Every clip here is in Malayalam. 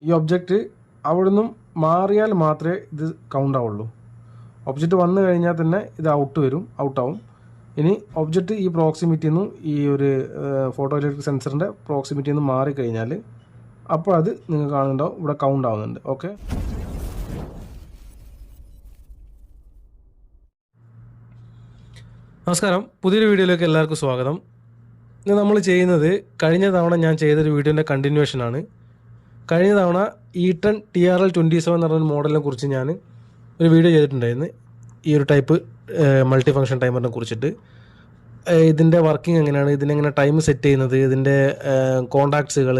ഈ ഒബ്ജക്റ്റ് അവിടെ നിന്നും മാറിയാൽ മാത്രമേ ഇത് കൗണ്ട് ആവുള്ളൂ. ഒബ്ജക്റ്റ് വന്നു കഴിഞ്ഞാൽ തന്നെ ഇത് ഔട്ടാവും. ഇനി ഒബ്ജക്റ്റ് ഈ പ്രോക്സിമിറ്റിയിൽ നിന്നും ഈ ഒരു ഫോട്ടോ ഇലക്ട്രിക് സെൻസറിൻ്റെ പ്രോക്സിമിറ്റിയിൽ നിന്ന് മാറിക്കഴിഞ്ഞാൽ അപ്പോൾ അത് നിങ്ങൾ കാണുന്നുണ്ടാവും ഇവിടെ കൗണ്ട് ആവുന്നുണ്ട്. ഓക്കെ, നമസ്കാരം, പുതിയൊരു വീഡിയോയിലേക്ക് എല്ലാവർക്കും സ്വാഗതം. ഇന്ന് നമ്മൾ ചെയ്യുന്നത് കഴിഞ്ഞ തവണ ഞാൻ ചെയ്തൊരു വീഡിയോൻ്റെ കണ്ടിന്യൂഷനാണ്. കഴിഞ്ഞ തവണ Eaton TRL27 എന്ന് പറഞ്ഞൊരു മോഡലിനെ കുറിച്ച് ഞാൻ ഒരു വീഡിയോ ചെയ്തിട്ടുണ്ടായിരുന്നു. ഈ ഒരു ടൈപ്പ് മൾട്ടി ഫംഗ്ഷൻ ടൈമറിനെ കുറിച്ചിട്ട് ഇതിൻ്റെ വർക്കിംഗ് എങ്ങനെയാണ്, ഇതിനെങ്ങനെ ടൈം സെറ്റ് ചെയ്യുന്നത്, ഇതിൻ്റെ കോണ്ടാക്ട്സുകൾ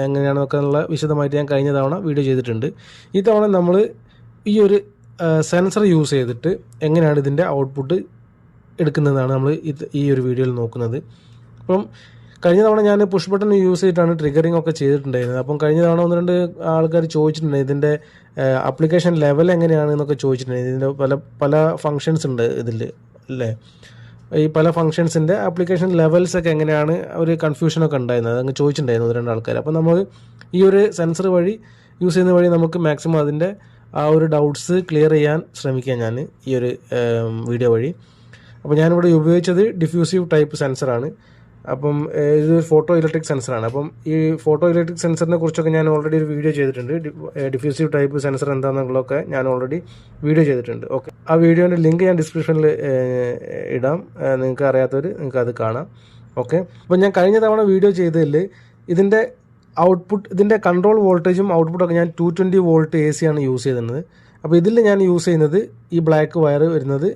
എങ്ങനെയാണെന്നൊക്കെ ഉള്ള വിശദമായിട്ട് ഞാൻ കഴിഞ്ഞ തവണ വീഡിയോ ചെയ്തിട്ടുണ്ട്. ഈ തവണ നമ്മൾ ഈ ഒരു സെൻസർ യൂസ് ചെയ്തിട്ട് എങ്ങനെയാണ് ഇതിൻ്റെ ഔട്ട്പുട്ട് എടുക്കുന്നതാണ് നമ്മൾ ഈ ഒരു വീഡിയോയിൽ നോക്കുന്നത്. അപ്പം കഴിഞ്ഞ തവണ ഞാൻ പുഷ് ബട്ടൺ യൂസ് ചെയ്തിട്ടാണ് ട്രിഗറിങ് ഒക്കെ ചെയ്തിട്ടുണ്ടായിരുന്നത്. അപ്പം കഴിഞ്ഞ തവണ 1-2 ആൾക്കാർ ചോദിച്ചിട്ടുണ്ടായിരുന്നു ഇതിൻ്റെ ആപ്ലിക്കേഷൻ ലെവൽ എങ്ങനെയാണെന്നൊക്കെ ചോദിച്ചിട്ടുണ്ടായിരുന്നു. ഇതിൻ്റെ പല ഫങ്ഷൻസ് ഉണ്ട് ഇതിൽ അല്ലേ. ഈ പല ഫങ്ഷൻസിൻ്റെ ആപ്ലിക്കേഷൻ ലെവൽസൊക്കെ എങ്ങനെയാണ് ഒരു കൺഫ്യൂഷനൊക്കെ ഉണ്ടായിരുന്നത്, അതങ്ങ് ചോദിച്ചിട്ടുണ്ടായിരുന്നു 1-2 ആൾക്കാർ. അപ്പോൾ നമ്മൾ ഈ ഒരു സെൻസർ വഴി യൂസ് ചെയ്യുന്ന വഴി നമുക്ക് മാക്സിമം അതിൻ്റെ ആ ഒരു ഡൗട്ട്സ് ക്ലിയർ ചെയ്യാൻ ശ്രമിക്കാം ഞാൻ ഈ ഒരു വീഡിയോ വഴി. അപ്പോൾ ഞാനിവിടെ ഉപയോഗിച്ചത് ഡിഫ്യൂസീവ് ടൈപ്പ് സെൻസറാണ്. അപ്പം ഇത് ഫോട്ടോ ഇലക്ട്രിക് സെൻസറാണ്. അപ്പം ഈ ഫോട്ടോ ഇലക്ട്രിക് സെൻസറിനെ കുറിച്ചൊക്കെ ഞാൻ ഓൾറെഡി ഒരു വീഡിയോ ചെയ്തിട്ടുണ്ട്. ഡിഫ്യൂസീവ് ടൈപ്പ് സെൻസർ എന്താണെന്നുള്ളതൊക്കെ ഞാൻ ഓൾറെഡി വീഡിയോ ചെയ്തിട്ടുണ്ട്. ഓക്കെ, ആ വീഡിയോൻ്റെ ലിങ്ക് ഞാൻ ഡിസ്ക്രിപ്ഷനിൽ ഇടാം. നിങ്ങൾക്ക് അറിയാത്തവർ നിങ്ങൾക്ക് അത് കാണാം. ഓക്കെ, അപ്പോൾ ഞാൻ കഴിഞ്ഞ തവണ വീഡിയോ ചെയ്തതിൽ ഇതിൻ്റെ ഔട്ട്പുട്ട്, ഇതിൻ്റെ കൺട്രോൾ വോൾട്ടേജും ഔട്ട്പുട്ടൊക്കെ ഞാൻ 220 വോൾട്ട് AC ആണ് യൂസ് ചെയ്തിരുന്നത്. അപ്പോൾ ഇതിൽ ഞാൻ യൂസ് ചെയ്യുന്നത് ഈ ബ്ലാക്ക് വയർ വരുന്നത്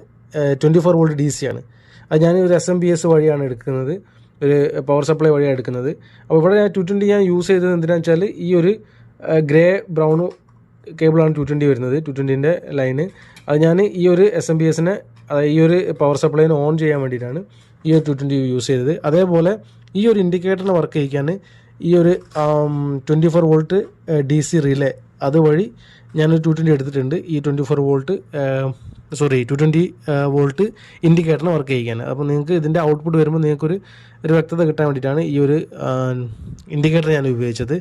24 വോൾട്ട് DC ആണ്. അത് ഞാൻ ഒരു SMPS വഴിയാണ് എടുക്കുന്നത്, ഒരു പവർ സപ്ലൈ വഴിയാണ് എടുക്കുന്നത്. അപ്പോൾ ഇവിടെ ഞാൻ 220 ഞാൻ യൂസ് ചെയ്തത് എന്തിനാണെന്ന് വെച്ചാൽ ഈ ഒരു ഗ്രേ ബ്രൗൺ കേബിളാണ് 220 വരുന്നത്, 220ൻ്റെ ലൈന്. അത് ഞാൻ ഈ ഒരു SMPSനെ ഈ ഒരു പവർ സപ്ലൈനെ ഓൺ ചെയ്യാൻ വേണ്ടിയിട്ടാണ് ഈ ഒരു 220 യൂസ് ചെയ്തത്. അതേപോലെ ഈ ഒരു ഇൻഡിക്കേറ്ററിനെ വർക്ക് ചെയ്യിക്കാൻ ഈ ഒരു 24 വോൾട്ട് DC റിലേ അതുവഴി ഞാനൊരു 220 എടുത്തിട്ടുണ്ട്. ഈ 220 വോൾട്ട് ഇൻഡിക്കേറ്ററിന് വർക്ക് ചെയ്യിക്കാൻ. അപ്പോൾ നിങ്ങൾക്ക് ഇതിൻ്റെ ഔട്ട്പുട്ട് വരുമ്പോൾ നിങ്ങൾക്കൊരു വ്യക്തത കിട്ടാൻ വേണ്ടിയിട്ടാണ് ഈ ഒരു ഇൻഡിക്കേറ്റർ ഞാൻ ഉപയോഗിച്ചത്.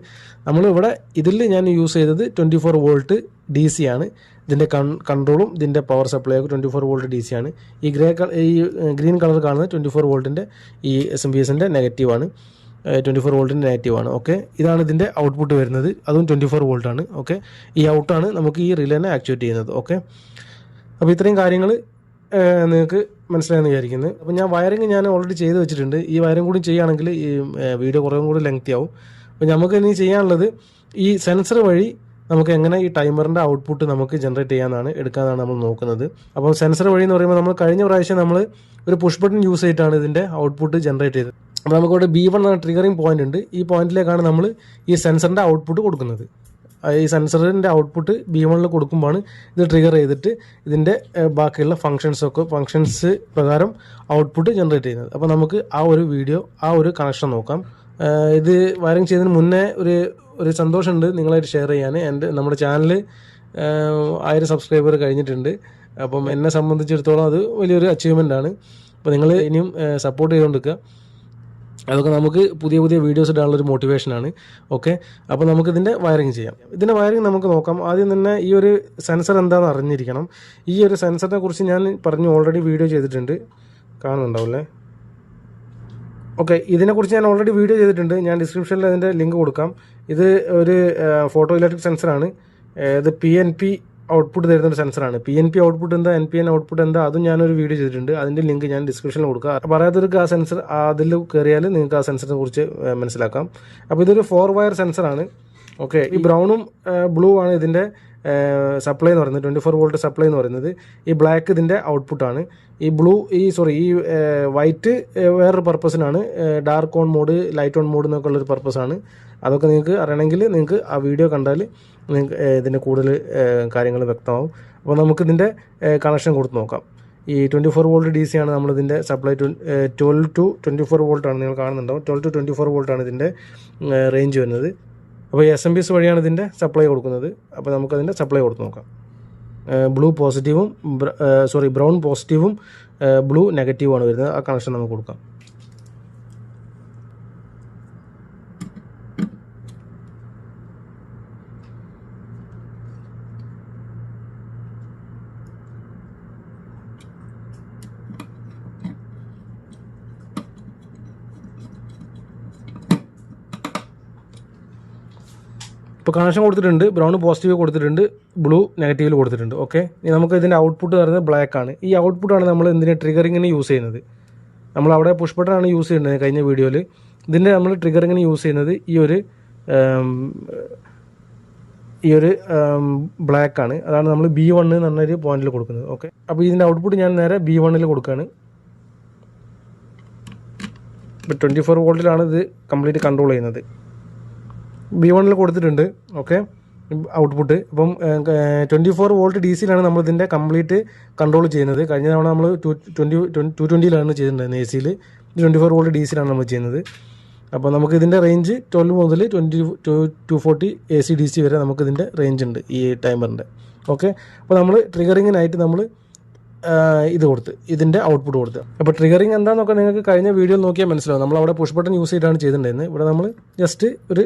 നമ്മളിവിടെ ഇതിൽ ഞാൻ യൂസ് ചെയ്തത് 24 വോൾട്ട് DC ആണ്. ഇതിൻ്റെ കൺട്രോളും ഇതിൻ്റെ പവർ സപ്ലൈ ഒക്കെ 24 വോൾട്ട് DC ആണ്. ഈ ഗ്രീൻ കളർ കാണുന്നത് 24 വോൾട്ടിൻ്റെ ഈ SMPSൻ്റെ നെഗറ്റീവാണ്, 24 വോൾട്ടിൻ്റെ നെഗറ്റീവാണ്. ഓക്കെ, ഇതാണ് ഇതിൻ്റെ ഔട്ട്പുട്ട് വരുന്നത്, അതും 24 വോൾട്ടാണ്. ഓക്കെ, ഈ ഔട്ടാണ് നമുക്ക് ഈ റിലേനെ ആക്ടിവേറ്റ് ചെയ്യുന്നത്. ഓക്കെ, അപ്പോൾ ഇത്രയും കാര്യങ്ങൾ നിങ്ങൾക്ക് മനസ്സിലായെന്ന് വിചാരിക്കുന്നത്. അപ്പോൾ ഞാൻ വയറിങ് ഞാൻ ഓൾറെഡി ചെയ്ത് വെച്ചിട്ടുണ്ട്. ഈ വയറിങ് കൂടി ചെയ്യുകയാണെങ്കിൽ ഈ വീഡിയോ കുറേ കൂടി ലെങ്തി ആവും. അപ്പോൾ നമുക്ക് ഇനി ചെയ്യാനുള്ളത് ഈ സെൻസർ വഴി നമുക്ക് എങ്ങനെ ഈ ടൈമറിൻ്റെ ഔട്ട്പുട്ട് നമുക്ക് ജനറേറ്റ് ചെയ്യാനാണ് എടുക്കാനാണ് നമ്മൾ നോക്കുന്നത്. അപ്പോൾ സെൻസർ വഴി എന്ന് പറയുമ്പോൾ നമ്മൾ കഴിഞ്ഞ പ്രാവശ്യം നമ്മൾ ഒരു പുഷ് ബട്ടൺ യൂസ് ചെയ്തിട്ടാണ് ഇതിൻ്റെ ഔട്ട്പുട്ട് ജനറേറ്റ് ചെയ്തത്. അപ്പോൾ നമുക്കിവിടെ B1 എന്ന ട്രിഗറിങ് പോയിന്റ് ഉണ്ട്. ഈ പോയിന്റിലേക്കാണ് നമ്മൾ ഈ സെൻസറിൻ്റെ ഔട്ട്പുട്ട് കൊടുക്കുന്നത്. ഈ സെൻസറിൻ്റെ ഔട്ട്പുട്ട് B1 കൊടുക്കുമ്പോഴാണ് ഇത് ട്രിഗർ ചെയ്തിട്ട് ഇതിൻ്റെ ബാക്കിയുള്ള ഫങ്ഷൻസ് പ്രകാരം ഔട്ട്പുട്ട് ജനറേറ്റ് ചെയ്യുന്നത്. അപ്പോൾ നമുക്ക് ആ ഒരു വീഡിയോ, ആ ഒരു കണക്ഷൻ നോക്കാം. ഇത് വയറിങ് ചെയ്തതിന് മുന്നേ ഒരു സന്തോഷമുണ്ട് നിങ്ങളായിട്ട് ഷെയർ ചെയ്യാൻ. നമ്മുടെ ചാനൽ 1000 സബ്സ്ക്രൈബർ കഴിഞ്ഞിട്ടുണ്ട്. അപ്പം എന്നെ സംബന്ധിച്ചിടത്തോളം അത് വലിയൊരു അച്ചീവ്മെൻ്റ് ആണ്. അപ്പോൾ നിങ്ങൾ ഇനിയും സപ്പോർട്ട് ചെയ്തുകൊണ്ടിരിക്കുക. അതൊക്കെ നമുക്ക് പുതിയ വീഡിയോസ് ഇടാനുള്ളൊരു മോട്ടിവേഷനാണ്. ഓക്കെ, അപ്പോൾ നമുക്കിതിൻ്റെ വയറിങ് ചെയ്യാം. ഇതിൻ്റെ വയറിങ് നമുക്ക് നോക്കാം. ആദ്യം തന്നെ ഈ ഒരു സെൻസർ എന്താണെന്ന് അറിഞ്ഞിരിക്കണം. ഈ ഒരു സെൻസറിനെ കുറിച്ച് ഞാൻ ഓൾറെഡി വീഡിയോ ചെയ്തിട്ടുണ്ട്, കാണുന്നുണ്ടാവില്ലേ. ഓക്കെ, ഇതിനെക്കുറിച്ച് ഞാൻ ഓൾറെഡി വീഡിയോ ചെയ്തിട്ടുണ്ട്. ഞാൻ ഡിസ്ക്രിപ്ഷനിൽ അതിൻ്റെ ലിങ്ക് കൊടുക്കാം. ഇത് ഒരു ഫോട്ടോ ഇലക്ട്രിക് സെൻസറാണ്. ഇത് PNP ഔട്ട്പുട്ട് തരുന്നൊരു സെൻസറാണ്. PNP ഔട്ട്പുട്ട് എന്താ, NPN ഔട്ട്പുട്ട് എന്താ, അതും ഞാനൊരു വീഡിയോ ചെയ്തിട്ടുണ്ട്. അതിൻ്റെ ലിങ്ക് ഞാൻ ഡിസ്ക്രിപ്ഷനിൽ കൊടുക്കുക. പറയാത്തവർക്ക് ആ സെൻസർ അതിൽ കയറിയാൽ നിങ്ങൾക്ക് ആ സെൻസറിനെ കുറിച്ച് മനസ്സിലാക്കാം. അപ്പോൾ ഇതൊരു 4 വയർ സെൻസറാണ്. ഓക്കെ, ഈ ബ്രൗണും ബ്ലൂ ആണ് ഇതിൻ്റെ സപ്ലൈ എന്ന് പറയുന്നത്, 24 വോൾട്ട് സപ്ലൈ എന്ന് പറയുന്നത്. ഈ ബ്ലാക്ക് ഇതിൻ്റെ ഔട്ട്പുട്ടാണ്. ഈ വൈറ്റ് വേറൊരു പർപ്പസിനാണ്, dark on mode, light on mode എന്നൊക്കെ ഉള്ളൊരു പർപ്പസാണ്. അതൊക്കെ നിങ്ങൾക്ക് അറിയണമെങ്കിൽ നിങ്ങൾക്ക് ആ വീഡിയോ കണ്ടാൽ നിങ്ങൾക്ക് ഇതിൻ്റെ കൂടുതൽ കാര്യങ്ങൾ വ്യക്തമാവും. അപ്പോൾ നമുക്കിതിൻ്റെ കണക്ഷൻ കൊടുത്ത് നോക്കാം. ഈ 24 വോൾട്ട് DC ആണ് നമ്മളിതിൻ്റെ സപ്ലൈ. 12 to 24 വോൾട്ടാണ്, നിങ്ങൾ കാണുന്നുണ്ടാവും. 12 to 24 വോൾട്ടാണ് ഇതിൻ്റെ റേഞ്ച് വരുന്നത്. അപ്പോൾ ഈ SMPS വഴിയാണ് ഇതിൻ്റെ സപ്ലൈ കൊടുക്കുന്നത്. അപ്പോൾ നമുക്കതിൻ്റെ സപ്ലൈ കൊടുത്ത് നോക്കാം. ബ്രൗൺ പോസിറ്റീവും ബ്ലൂ നെഗറ്റീവുമാണ് വരുന്നത്. ആ കണക്ഷൻ നമുക്ക് കൊടുക്കാം. ഇപ്പോൾ കണക്ഷൻ കൊടുത്തിട്ടുണ്ട്, ബ്രൗൺ പോസിറ്റീവ് കൊടുത്തിട്ടുണ്ട്, ബ്ലൂ നെഗറ്റീവിൽ കൊടുത്തിട്ടുണ്ട്. ഓക്കെ, ഇനി നമുക്ക് ഇതിൻ്റെ ഔട്ട്പുട്ട് വരുന്നത് ബ്ലാക്ക് ആണ്. ഈ ഔട്ട്പുട്ടാണ് നമ്മൾ എന്തിന് ട്രിഗറിങ്ങിന് യൂസ് ചെയ്യുന്നത്. നമ്മൾ അവിടെ പുഷ് ബട്ടണാണ് യൂസ് ചെയ്യുന്നത് കഴിഞ്ഞ വീഡിയോയിൽ. ഇതിൻ്റെ നമ്മൾ ട്രിഗറിങ്ങിന് യൂസ് ചെയ്യുന്നത് ഈ ഒരു ബ്ലാക്ക് ആണ്. അതാണ് നമ്മൾ B1 എന്ന് പറഞ്ഞൊരു പോയിന്റിൽ കൊടുക്കുന്നത്. ഓക്കെ, അപ്പോൾ ഇതിൻ്റെ ഔട്ട്പുട്ട് ഞാൻ നേരെ B1 കൊടുക്കുകയാണ്. ഇപ്പോൾ 24 വോൾട്ടിലാണ് ഇത് കംപ്ലീറ്റ് കൺട്രോൾ ചെയ്യുന്നത്. B1 കൊടുത്തിട്ടുണ്ട്. ഓക്കെ, ഔട്ട്പുട്ട് ഇപ്പം 24 വോൾട്ട് DC-യിലാണ് നമ്മൾ ഇതിൻ്റെ കംപ്ലീറ്റ് കൺട്രോൾ ചെയ്യുന്നത്. കഴിഞ്ഞ തവണ നമ്മൾ 220-ലാണ് ചെയ്തിട്ടുണ്ടായിരുന്നത് AC-യിൽ. 24 വോൾട്ട് DC-യിലാണ് നമ്മൾ ചെയ്യുന്നത്. അപ്പോൾ നമുക്ക് ഇതിൻ്റെ റേഞ്ച് 12 മുതൽ 240 AC DC വരെ നമുക്ക് ഇതിൻ്റെ റേഞ്ച് ഉണ്ട് ഈ ടൈമറിൻ്റെ. ഓക്കെ, അപ്പോൾ നമ്മൾ ട്രിഗറിങ്ങിനായിട്ട് നമ്മൾ ഇത് കൊടുത്ത് ഇതിൻ്റെ ഔട്ട്പുട്ട് കൊടുത്ത്. അപ്പോൾ ട്രിഗറിങ് എന്താണെന്നൊക്കെ നിങ്ങൾക്ക് കഴിഞ്ഞ വീഡിയോയിൽ നോക്കിയാൽ മനസ്സിലാവും. നമ്മൾ അവിടെ പുഷ് ബട്ടൺ യൂസ് ചെയ്തിട്ടാണ് ചെയ്തിട്ടുണ്ടായിരുന്നത്. ഇവിടെ നമ്മൾ ജസ്റ്റ് ഒരു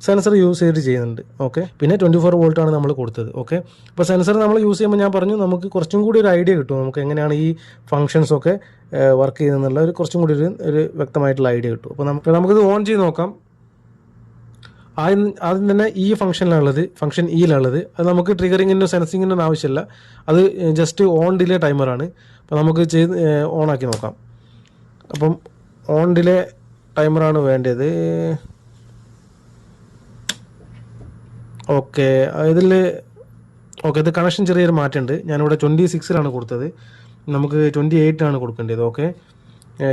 സെൻസർ യൂസ് ചെയ്തിട്ട് ചെയ്യുന്നുണ്ട്. ഓക്കെ, പിന്നെ 24 വോൾട്ടാണ് നമ്മൾ കൊടുത്തത്. ഓക്കെ, അപ്പോൾ സെൻസർ നമ്മൾ യൂസ് ചെയ്യുമ്പോൾ ഞാൻ പറഞ്ഞു നമുക്ക് കുറച്ചും കൂടി ഒരു ഐഡിയ കിട്ടും. നമുക്ക് എങ്ങനെയാണ് ഈ ഫങ്ഷൻസൊക്കെ വർക്ക് ചെയ്യുന്നതെന്നുള്ള കുറച്ചും കൂടി ഒരു വ്യക്തമായിട്ടുള്ള ഐഡിയ കിട്ടും. അപ്പോൾ നമുക്കിത് ഓൺ ചെയ്ത് നോക്കാം. ആദ്യം തന്നെ ഈ ഫംഗ്ഷനിലുള്ളത്, ഫംഗ്ഷൻ ഇയിലുള്ളത്, അത് നമുക്ക് ട്രിഗറിങ്ങിൻ്റെ സെൻസിങ്ങിൻ്റെ ആവശ്യമില്ല. അത് ജസ്റ്റ് ഓൺ ഡിലേ ടൈമറാണ്. അപ്പോൾ നമുക്ക് ഓണാക്കി നോക്കാം. അപ്പം ഓൺ ഡിലേ ടൈമറാണ് വേണ്ടത്. ഓക്കെ, ഇത് കണക്ഷൻ ചെറിയൊരു മാറ്റമുണ്ട്. ഞാനിവിടെ 26-ലാണ് കൊടുത്തത്, നമുക്ക് 28-ആണ് കൊടുക്കേണ്ടത്. ഓക്കെ,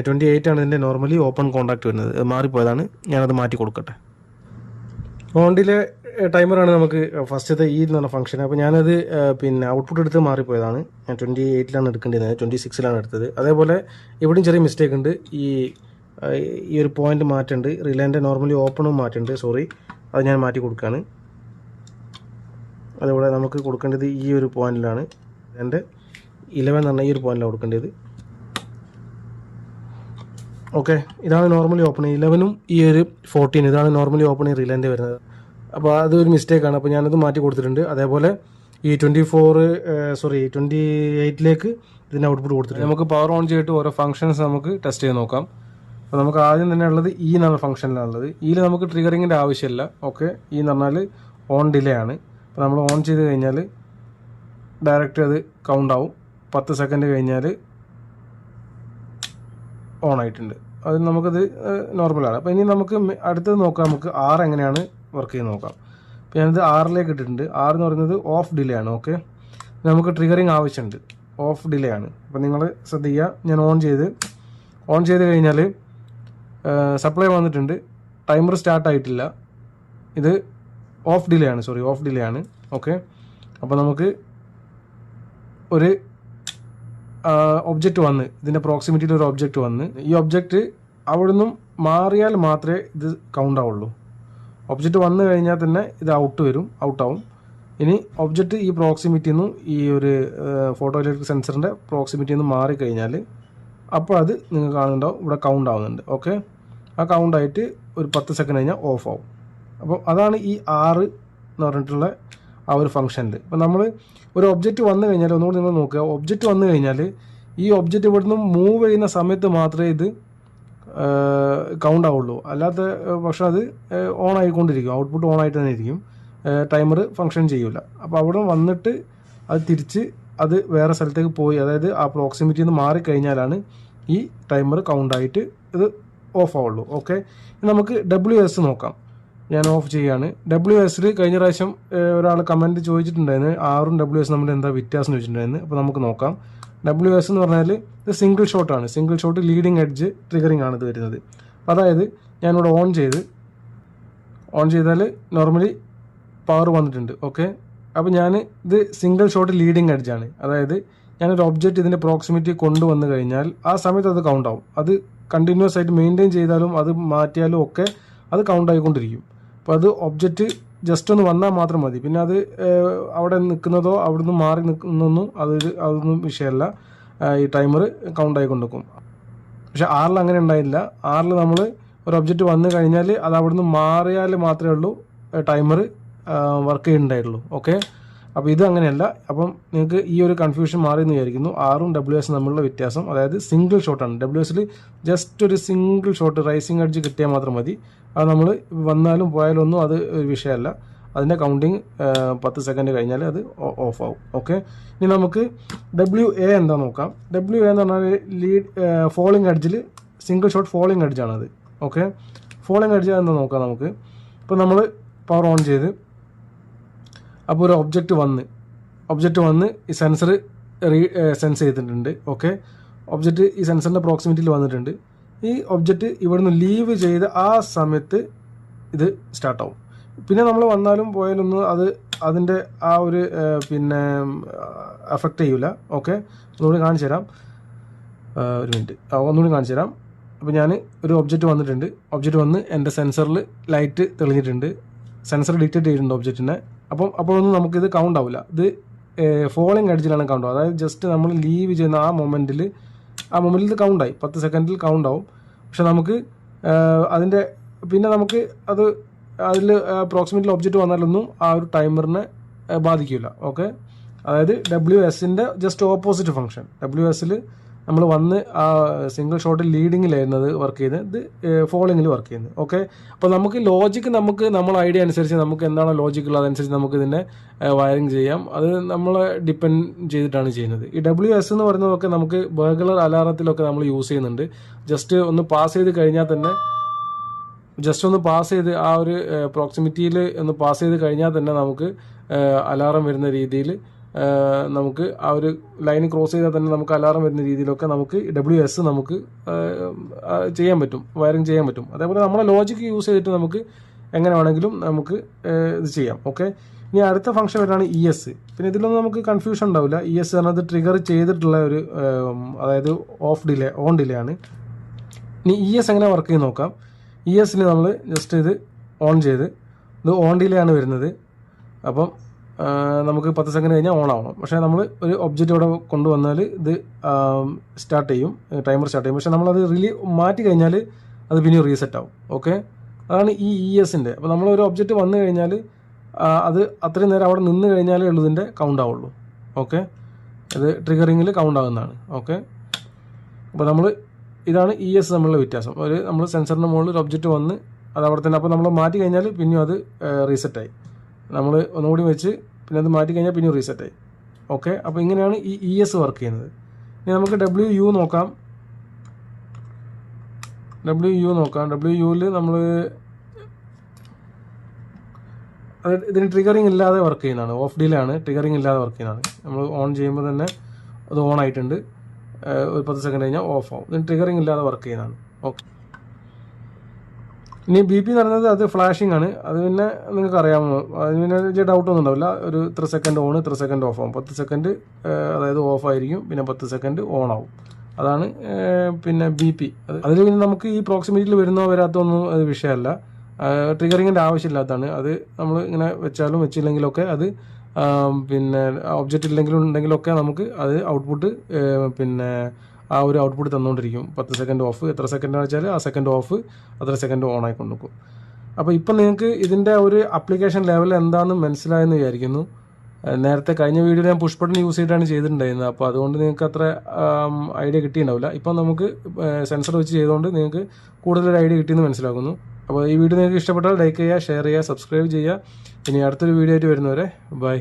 28-ആണ് ഇതിൻ്റെ നോർമലി ഓപ്പൺ കോൺടാക്റ്റ് വരുന്നത്. മാറിപ്പോയതാണ്, ഞാനത് മാറ്റി കൊടുക്കട്ടെ. ഓണ്ടിലെ ടൈമറാണ് നമുക്ക് ഫസ്റ്റത്തെ ഈ എന്ന് പറഞ്ഞ ഫംഗ്ഷൻ. അപ്പോൾ ഞാനത് പിന്നെ ഔട്ട്പുട്ട് എടുത്ത് മാറിപ്പോയതാണ്. ഞാൻ 28-ലാണ് എടുക്കേണ്ടത്, 26-ലാണ് എടുത്തത്. അതേപോലെ ഇവിടെയും ചെറിയ മിസ്റ്റേക്ക് ഉണ്ട്. ഈ ഒരു പോയിന്റ് മാറ്റുണ്ട്. റിലേൻ്റെ നോർമലി ഓപ്പണും മാറ്റുണ്ട്. സോറി, അത് ഞാൻ മാറ്റി കൊടുക്കുകയാണ്. അതേപോലെ നമുക്ക് കൊടുക്കേണ്ടത് ഈ ഒരു പോയിന്റിലാണ്. എൻ്റെ 11 എന്ന് പറഞ്ഞാൽ ഈ ഒരു പോയിന്റിലാണ് കൊടുക്കേണ്ടത്. ഓക്കെ, ഇതാണ് നോർമലി ഓപ്പൺ. 11-ഉം ഈ ഒരു 14 ഇതാണ് നോർമലി ഓപ്പൺ റിലേൻ്റെ വരുന്നത്. അപ്പോൾ അതൊരു മിസ്റ്റേക്കാണ്. അപ്പോൾ ഞാനത് മാറ്റി കൊടുത്തിട്ടുണ്ട്. അതേപോലെ ഈ 28-ലേക്ക് ഇതിൻ്റെ ഔട്ട്പുട്ട് കൊടുത്തിട്ടുണ്ട്. നമുക്ക് പവർ ഓൺ ചെയ്തിട്ട് ഓരോ ഫംഗ്ഷൻസ് നമുക്ക് ടെസ്റ്റ് ചെയ്ത് നോക്കാം. അപ്പോൾ നമുക്ക് ആദ്യം തന്നെ ഉള്ളത് ഈ എന്നുള്ള ഫംഗ്ഷനിലാണുള്ളത്. ഇതിൽ നമുക്ക് ട്രിഗറിങ്ങിൻ്റെ ആവശ്യമില്ല. ഓക്കെ, ഈ എന്ന് പറഞ്ഞാൽ ഓൺ ഡിലേ ആണ്. അപ്പോൾ നമ്മൾ ഓൺ ചെയ്ത് കഴിഞ്ഞാൽ ഡയറക്റ്റ് അത് കൗണ്ട് ആവും. 10 സെക്കൻഡ് കഴിഞ്ഞാൽ ഓൺ ആയിട്ടുണ്ട്. അത് നമുക്കത് നോർമലാണ്. അപ്പോൾ ഇനി നമുക്ക് അടുത്തത് നോക്കാം. നമുക്ക് R എങ്ങനെയാണ് വർക്ക് ചെയ്ത് നോക്കാം. അപ്പോൾ ഞാനിത് Rലേക്ക് ഇട്ടിട്ടുണ്ട്. R എന്ന് പറയുന്നത് ഓഫ് ഡിലേ ആണ്. ഓക്കെ, നമുക്ക് ട്രിഗറിങ് ആവശ്യമുണ്ട്. ഓഫ് ഡിലേ ആണ്. അപ്പോൾ നിങ്ങൾ ശ്രദ്ധിക്കുക, ഞാൻ ഓൺ ചെയ്ത് കഴിഞ്ഞാൽ സപ്ലൈ വന്നിട്ടുണ്ട്. ടൈമർ സ്റ്റാർട്ട് ആയിട്ടില്ല. ഇത് ഓഫ് ഡിലേ ആണ്. ഓക്കെ, അപ്പോൾ നമുക്ക് ഒരു ഒബ്ജക്റ്റ് വന്ന് ഇതിൻ്റെ പ്രോക്സിമിറ്റിയിൽ ഒരു ഒബ്ജക്റ്റ് വന്ന് ഈ ഒബ്ജക്റ്റ് അവിടെ നിന്നും മാറിയാൽ മാത്രമേ ഇത് കൗണ്ട് ആവുള്ളൂ. ഒബ്ജക്റ്റ് വന്നു കഴിഞ്ഞാൽ തന്നെ ഇത് ഔട്ടാവും. ഇനി ഒബ്ജക്റ്റ് ഈ പ്രോക്സിമിറ്റിയിൽ നിന്നും ഈ ഒരു ഫോട്ടോ ഇലക്ട്രിക് സെൻസറിൻ്റെ പ്രോക്സിമിറ്റിയിൽ നിന്ന് മാറിക്കഴിഞ്ഞാൽ അപ്പോൾ അത് നിങ്ങൾ കാണുന്നുണ്ടാവും ഇവിടെ കൗണ്ട് ആവുന്നുണ്ട്. ഓക്കെ, ആ കൗണ്ടായിട്ട് ഒരു 10 സെക്കൻഡ് കഴിഞ്ഞാൽ ഓഫ് ആവും. അപ്പോൾ അതാണ് ഈ R എന്ന് പറഞ്ഞിട്ടുള്ള ആ ഒരു ഫംഗ്ഷനിൽ. അപ്പോൾ നമ്മൾ ഒരു ഒബ്ജക്റ്റ് വന്നു കഴിഞ്ഞാൽ ഒന്നുകൂടി നിങ്ങൾ നോക്കുക. ഒബ്ജക്റ്റ് വന്നു കഴിഞ്ഞാൽ ഈ ഒബ്ജക്റ്റ് ഇവിടെ നിന്ന് മൂവ് ചെയ്യുന്ന സമയത്ത് മാത്രമേ ഇത് കൗണ്ട് ആവുള്ളൂ. അല്ലാത്ത പക്ഷേ അത് ഓൺ ആയിക്കൊണ്ടിരിക്കും. ഔട്ട്പുട്ട് ഓൺ ആയിട്ട് തന്നെ ഇരിക്കും. ടൈമർ ഫംഗ്ഷൻ ചെയ്യില്ല. അപ്പോൾ അവിടെ വന്നിട്ട് അത് തിരിച്ച് അത് വേറെ സ്ഥലത്തേക്ക് പോയി, അതായത് ആ പ്രോക്സിമിറ്റിയിൽ നിന്ന് മാറിക്കഴിഞ്ഞാലാണ് ഈ ടൈമർ കൗണ്ടായിട്ട് ഇത് ഓഫ് ആവുള്ളൂ. ഓക്കെ, നമുക്ക് WS നോക്കാം. ഞാൻ ഓഫ് ചെയ്യാണ്. WS കഴിഞ്ഞ പ്രാവശ്യം ഒരാൾ കമൻറ്റ് ചോദിച്ചിട്ടുണ്ടായിരുന്നു, R-ഉം WS തമ്മിൽ എന്താ വ്യത്യാസം ചോദിച്ചിട്ടുണ്ടായിരുന്നു. അപ്പോൾ നമുക്ക് നോക്കാം. WS എന്ന് പറഞ്ഞാൽ ഇത് സിംഗിൾ ഷോട്ടാണ്. Single shot leading edge triggering ആണ് ഇത് വരുന്നത്. അതായത് ഞാനിവിടെ ഓൺ ചെയ്താൽ നോർമലി പവർ വന്നിട്ടുണ്ട്. ഓക്കെ, അപ്പോൾ ഞാൻ ഇത് സിംഗിൾ ഷോട്ട് ലീഡിങ് എഡ്ജാണ്. അതായത് ഞാനൊരു ഒബ്ജക്റ്റ് ഇതിൻ്റെ പ്രോക്സിമിറ്റി കൊണ്ടുവന്നു കഴിഞ്ഞാൽ ആ സമയത്ത് അത് കൗണ്ട് ആവും. അത് കണ്ടിന്യൂസ് ആയിട്ട് മെയിൻറ്റെയിൻ ചെയ്താലും അത് മാറ്റിയാലും ഒക്കെ അത് കൗണ്ട് ആയിക്കൊണ്ടിരിക്കും. അപ്പോൾ അത് ഒബ്ജക്റ്റ് ജസ്റ്റ് ഒന്ന് വന്നാൽ മാത്രം മതി. പിന്നെ അത് അവിടെ നിൽക്കുന്നതോ അവിടുന്ന് മാറി നിൽക്കുന്നൊന്നും അതൊന്നും വിഷയമല്ല. ഈ ടൈമർ കൗണ്ട് ആയിക്കൊണ്ടിരിക്കും. പക്ഷെ R-ൽ അങ്ങനെ ഉണ്ടായില്ല. R-ൽ നമ്മൾ ഒരു ഒബ്ജക്റ്റ് വന്നു കഴിഞ്ഞാൽ അത് അവിടുന്ന് മാറിയാൽ മാത്രമേ ഉള്ളൂ ടൈമർ വർക്ക് ചെയ്യുന്നുണ്ടായിട്ടുള്ളൂ. ഓക്കെ, അപ്പോൾ ഇത് അങ്ങനെയല്ല. അപ്പം നിങ്ങൾക്ക് ഈ ഒരു കൺഫ്യൂഷൻ മാറിയെന്ന് വിചാരിക്കുന്നു. R-ഉം WS തമ്മിലുള്ള വ്യത്യാസം, അതായത് സിംഗിൾ ഷോട്ടാണ്. WS-ൽ ജസ്റ്റ് ഒരു സിംഗിൾ ഷോട്ട് റൈസിങ് എഡ്ജ് കിട്ടിയാൽ മാത്രം മതി. അത് നമ്മൾ വന്നാലും പോയാലും ഒന്നും അത് ഒരു വിഷയമല്ല. അതിൻ്റെ കൗണ്ടിങ് 10 സെക്കൻഡ് കഴിഞ്ഞാൽ അത് ഓഫ് ആവും. ഓക്കെ, ഇനി നമുക്ക് WA എന്താ നോക്കാം. WA എന്ന് പറഞ്ഞാൽ ലീഡ് ഫോളിങ് എഡ്ജിൽ സിംഗിൾ ഷോട്ട് ഫോളിങ് എഡ്ജാണത്. ഓക്കെ, ഫോളിങ് എഡ്ജ് എന്താ നോക്കാം നമുക്ക്. ഇപ്പോൾ നമ്മൾ പവർ ഓൺ ചെയ്ത് അപ്പോൾ ഒരു ഒബ്ജക്റ്റ് വന്ന് ഈ സെൻസർ സെൻസ് ചെയ്തിട്ടുണ്ട്. ഓക്കെ, ഒബ്ജക്റ്റ് ഈ സെൻസറിൻ്റെ പ്രോക്സിമിറ്റിയിൽ വന്നിട്ടുണ്ട്. ഈ ഒബ്ജക്റ്റ് ഇവിടുന്ന് ലീവ് ചെയ്ത് ആ സമയത്ത് ഇത് സ്റ്റാർട്ടാവും. പിന്നെ നമ്മൾ വന്നാലും പോയാലൊന്നും അതിൻ്റെ ആ ഒരു പിന്നെ അഫക്റ്റ് ചെയ്യില്ല. ഓക്കെ, ഒന്നുകൂടി കാണിച്ചു തരാം. ഒരു മിനിറ്റ്, ഒന്നുകൂടി കാണിച്ചു തരാം. അപ്പോൾ ഞാൻ ഒരു ഒബ്ജക്റ്റ് വന്നിട്ടുണ്ട്. ഒബ്ജക്റ്റ് വന്ന് എൻ്റെ സെൻസറിൽ ലൈറ്റ് തെളിഞ്ഞിട്ടുണ്ട്. സെൻസർ ഡിറ്റക്ട് ചെയ്തിട്ടുണ്ട് ഒബ്ജക്റ്റിനെ. അപ്പോഴൊന്നും നമുക്കിത് കൗണ്ട് ആവില്ല. ഇത് ഫോളിങ് എഡ്ജിലാണ് കൗണ്ട് ആവും. അതായത് ജസ്റ്റ് നമ്മൾ ലീവ് ചെയ്യുന്ന ആ മൊമെൻറ്റിൽ ഇത് കൗണ്ടായി 10 സെക്കൻഡിൽ കൗണ്ട് ആവും. പക്ഷെ നമുക്ക് അതിൻ്റെ പിന്നെ നമുക്ക് അതിൽ പ്രോക്സിമിറ്റിയിൽ ഒബ്ജക്റ്റ് വന്നാലൊന്നും ആ ഒരു ടൈമറിനെ ബാധിക്കില്ല. ഓക്കെ, അതായത് WSൻ്റെ ജസ്റ്റ് ഓപ്പോസിറ്റ് ഫംഗ്ഷൻ. WSൽ നമ്മൾ വന്ന് ആ സിംഗിൾ ഷോട്ടിൽ ലീഡിങ്ങിലായിരുന്നത് വർക്ക് ചെയ്യുന്നത്, ഇത് ഫോളിങ്ങിൽ വർക്ക് ചെയ്യുന്നത്. ഓക്കെ, അപ്പോൾ നമുക്ക് ലോജിക്ക് നമ്മൾ ഐഡിയ അനുസരിച്ച് നമുക്ക് എന്താണോ ലോജിക്കുള്ളത് അതനുസരിച്ച് നമുക്ക് ഇതിനെ വയറിങ് ചെയ്യാം. അത് നമ്മളെ ഡിപ്പെൻഡ് ചെയ്തിട്ടാണ് ചെയ്യുന്നത്. ഈ WS എന്ന് പറയുന്നതൊക്കെ നമുക്ക് ബർഗ്ലർ അലാറത്തിലൊക്കെ നമ്മൾ യൂസ് ചെയ്യുന്നുണ്ട്. ജസ്റ്റ് ഒന്ന് പാസ് ചെയ്ത് കഴിഞ്ഞാൽ തന്നെ ആ ഒരു പ്രോക്സിമിറ്റിയിൽ ഒന്ന് പാസ് ചെയ്ത് കഴിഞ്ഞാൽ തന്നെ നമുക്ക് അലാറം വരുന്ന രീതിയിൽ നമുക്ക് ആ ഒരു ലൈൻ ക്രോസ് ചെയ്താൽ തന്നെ നമുക്ക് അലാറം വരുന്ന രീതിയിലൊക്കെ നമുക്ക് WS നമുക്ക് ചെയ്യാൻ പറ്റും, വയറിങ് ചെയ്യാൻ പറ്റും. അതേപോലെ നമ്മളെ ലോജിക്ക് യൂസ് ചെയ്തിട്ട് നമുക്ക് എങ്ങനെ വേണമെങ്കിലും നമുക്ക് ഇത് ചെയ്യാം. ഓക്കെ, ഇനി അടുത്ത ഫംഗ്ഷൻ വരാണ് ES. പിന്നെ ഇതിലൊന്നും നമുക്ക് കൺഫ്യൂഷൻ ഉണ്ടാവില്ല. ES എന്നത് ട്രിഗർ ചെയ്തിട്ടുള്ള ഒരു അതായത് ഓൺ ഡിലേ ആണ്. ഇനി ES എങ്ങനെ വർക്ക് ചെയ്ത് നോക്കാം. ESൽ നമ്മൾ ജസ്റ്റ് ഇത് ഓൺ ചെയ്ത്, ഇത് ഓൺ ഡിലേ ആണ് വരുന്നത്. അപ്പം നമുക്ക് 10 സെക്കൻഡ് കഴിഞ്ഞാൽ ഓൺ ആവണം. പക്ഷേ നമ്മൾ ഒരു ഒബ്ജക്റ്റ് ഇവിടെ കൊണ്ടുവന്നാൽ ഇത് സ്റ്റാർട്ട് ചെയ്യും, ടൈമർ സ്റ്റാർട്ട് ചെയ്യും. പക്ഷേ നമ്മളത് മാറ്റി കഴിഞ്ഞാൽ അത് പിന്നെ റീസെറ്റ് ആവും. ഓക്കെ, അതാണ് ഈ ESൻ്റെ. അപ്പോൾ നമ്മളൊരു ഒബ്ജക്റ്റ് വന്നു കഴിഞ്ഞാൽ അത് അത്രയും നേരം അവിടെ നിന്ന് കഴിഞ്ഞാലേ ഉള്ളതിൻ്റെ കൗണ്ട് ആവുള്ളൂ. ഓക്കെ, ഇത് ട്രിഗറിങ്ങിൽ കൗണ്ട് ആകുന്നതാണ്. ഓക്കെ, അപ്പോൾ ഇതാണ് ES തമ്മിലുള്ള വ്യത്യാസം. നമ്മൾ സെൻസറിൻ്റെ മുകളിൽ ഒരു ഒബ്ജക്റ്റ് വന്ന് അത് അവിടെ തന്നെ, അപ്പോൾ നമ്മൾ മാറ്റി കഴിഞ്ഞാൽ പിന്നെയും അത് റീസെറ്റായി. നമ്മൾ ഒന്നുകൂടി വെച്ച് പിന്നെ അത് മാറ്റി കഴിഞ്ഞാൽ പിന്നെയും റീസെറ്റായി. ഓക്കെ, അപ്പോൾ ഇങ്ങനെയാണ് ഈ ES വർക്ക് ചെയ്യുന്നത്. ഇനി നമുക്ക് WU നോക്കാം. WUവിൽ നമ്മൾ ഇതിന് ട്രിഗറിങ് ഇല്ലാതെ വർക്ക് ചെയ്യുന്നതാണ്. ഓഫ് ഡിലേ ആണ്, ട്രിഗറിങ് ഇല്ലാതെ വർക്ക് ചെയ്യുന്നതാണ്. നമ്മൾ ഓൺ ചെയ്യുമ്പോൾ തന്നെ അത് ഓൺ ആയിട്ടുണ്ട്. ഒരു 10 സെക്കൻഡ് കഴിഞ്ഞാൽ ഓഫ് ആവും. ഇതിന് ട്രിഗറിങ് ഇല്ലാതെ വർക്ക് ചെയ്യുന്നതാണ്. ഓക്കെ, ഇനി BP എന്ന് പറയുന്നത് അത് ഫ്ലാഷിംഗ് ആണ്. അത് പിന്നെ നിങ്ങൾക്ക് അറിയാമോ, അതിന് പിന്നെ വലിയ ഡൗട്ടൊന്നും ഉണ്ടാവില്ല. ഒരു 3 സെക്കൻഡ് ഓൺ, 3 സെക്കൻഡ് ഓഫ് ആവും. 10 സെക്കൻഡ് അതായത് ഓഫ് ആയിരിക്കും, പിന്നെ 10 സെക്കൻഡ് ഓൺ ആവും. അതാണ് പിന്നെ BP. അതിൽ പിന്നെ നമുക്ക് ഈ പ്രോക്സിമിറ്റിയിൽ വരുന്നോ വരാത്തൊന്നും അത് വിഷയമല്ല. ട്രിഗറിങ്ങിൻ്റെ ആവശ്യമില്ലാത്തതാണ്. അത് നമ്മൾ ഇങ്ങനെ വെച്ചാലും വെച്ചില്ലെങ്കിലൊക്കെ അത് പിന്നെ ഒബ്ജക്റ്റ് ഉണ്ടെങ്കിലൊക്കെ നമുക്ക് അത് ഔട്ട്പുട്ട് പിന്നെ ആ ഒരു ഔട്ട്പുട്ട് തന്നുകൊണ്ടിരിക്കും. 10 സെക്കൻഡ് ഓഫ്, എത്ര സെക്കൻഡാണെന്ന് വെച്ചാൽ ആ സെക്കൻഡ് ഓഫ് അത്ര സെക്കൻഡ് ഓൺ ആയിക്കൊണ്ടിരിക്കും. അപ്പോൾ ഇപ്പം നിങ്ങൾക്ക് ഇതിൻ്റെ ഒരു അപ്ലിക്കേഷൻ ലെവൽ എന്താണെന്ന് മനസ്സിലായെന്ന് വിചാരിക്കുന്നു. നേരത്തെ കഴിഞ്ഞ വീഡിയോയിൽ ഞാൻ പുഷ് ബട്ടൺ യൂസ് ചെയ്തിട്ടാണ് ചെയ്തിട്ടുണ്ടായിരുന്നത്. അപ്പോൾ അതുകൊണ്ട് നിങ്ങൾക്ക് അത്ര ഐഡിയ കിട്ടിയിട്ടുണ്ടാവില്ല. ഇപ്പം നമുക്ക് സെൻസർ വെച്ച് ചെയ്തുകൊണ്ട് നിങ്ങൾക്ക് കൂടുതലൊരു ഐഡിയ കിട്ടിയെന്ന് മനസ്സിലാക്കുന്നു. അപ്പോൾ ഈ വീഡിയോ നിങ്ങൾക്ക് ഇഷ്ടപ്പെട്ടാൽ ലൈക്ക് ചെയ്യുക, ഷെയർ ചെയ്യുക, സബ്സ്ക്രൈബ് ചെയ്യുക. ഇനി അടുത്തൊരു വീഡിയോ ആയിട്ട് വരുന്നവരെ ബൈ.